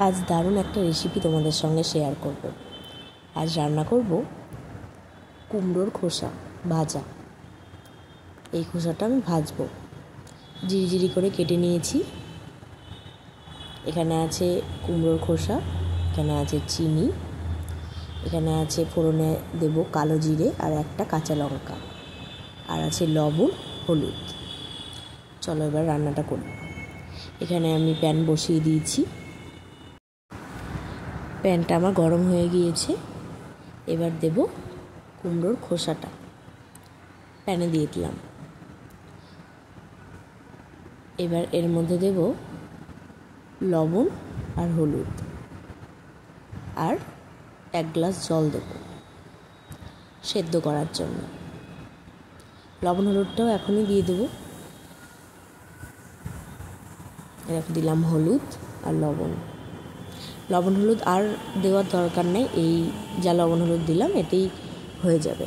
আজ দারুণ একটা রেসিপি তোমাদের সঙ্গে শেয়ার করব। আজ রান্না করব কুমড়োর খোসা ভাজা। এই খোসাটা আমি ভাজবো। জিরি করে কেটে নিয়েছি। এখানে আছে কুমড়োর খোসা, এখানে আছে চিনি, এখানে আছে ফোড়নে দেব কালো জিরে আর একটা কাঁচা লঙ্কা, আর আছে লবণ, হলুদ। চলো এবার রান্নাটা করি। এখানে আমি প্যান বসিয়ে দিয়েছি। প্যানটা আমার গরম হয়ে গিয়েছে। এবার দেব কুমড়োর খোসাটা, প্যানে দিয়ে দিলাম। এবার এর মধ্যে দেব লবণ আর হলুদ, আর 1 গ্লাস জল দেব সেদ্ধ করার জন্য। লবণ হলুদটাও এখনই দিয়ে দেবো। এরকম দিলাম হলুদ আর লবণ হলুদ আর দেওয়ার দরকার নেই, এই যা লবণ হলুদ দিলাম এতেই হয়ে যাবে।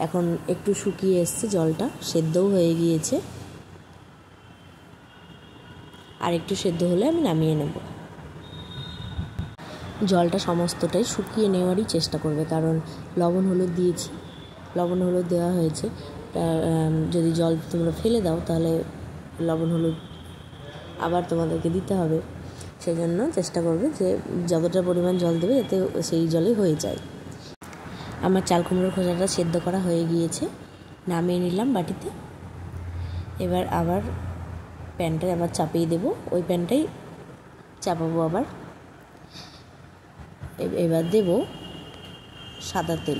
এখন একটু শুকিয়ে এসছে জলটা, সেদ্ধও হয়ে গিয়েছে। আর একটু সেদ্ধ হলে আমি নামিয়ে নেব। জলটা সমস্তটাই শুকিয়ে নেওয়ারই চেষ্টা করবে, কারণ লবণ হলুদ দিয়েছি, লবণ হলুদ দেওয়া হয়েছে। যদি জল তোমরা ফেলে দাও তাহলে লবণ হলুদ আবার তোমাদেরকে দিতে হবে। সেই জন্য চেষ্টা করবে যে যতটা পরিমাণ জল দেবে যাতে সেই জলে হয়ে যায়। আমার চাল কুমড়োর খোসাটা সেদ্ধ করা হয়ে গিয়েছে, নামিয়ে নিলাম বাটিতে। এবার আবার প্যানটা আবার চাপিয়ে দেব, ওই প্যানটাই চাপাবো আবার। এবার দেব সাদা তেল,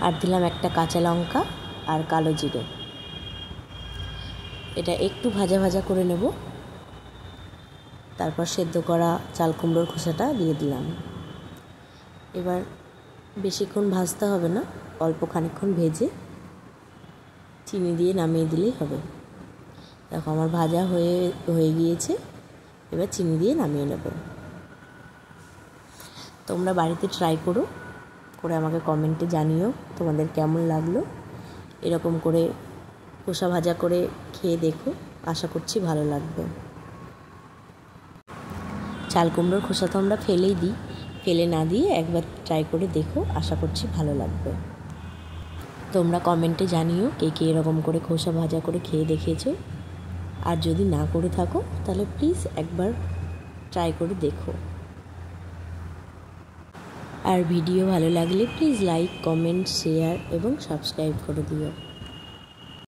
আর দিলাম একটা কাঁচা লঙ্কা আর কালো জিরে। এটা একটু ভাজা ভাজা করে নেব। তারপর সেদ্ধ করা চাল কুমড়োর খোসাটা দিয়ে দিলাম। এবার বেশিক্ষণ ভাজতে হবে না, অল্প খানিকক্ষণ ভেজে চিনি দিয়ে নামিয়ে দিলেই হবে। দেখো আমার ভাজা হয়ে গিয়েছে। এবার চিনি দিয়ে নামিয়ে নেব। তোমরা বাড়িতে ট্রাই করে আমাকে কমেন্টে জানিও তোমাদের কেমন লাগলো। এরকম করে খোসা ভাজা করে খেয়ে দেখো, আশা করছি ভালো লাগবে। চাল কুমড়োর খোসা তো আমরা ফেলেই দিই, ফেলে না দিয়ে একবার ট্রাই করে দেখো, আশা করছি ভালো লাগবে। তোমরা কমেন্টে জানিও কে কে এরকম করে খোসা ভাজা করে খেয়ে দেখেছো। আর যদি না করে থাকো তাহলে প্লিজ একবার ট্রাই করে দেখো। আর ভিডিও ভালো লাগলে প্লিজ লাইক, কমেন্ট, শেয়ার এবং সাবস্ক্রাইব করে দিও।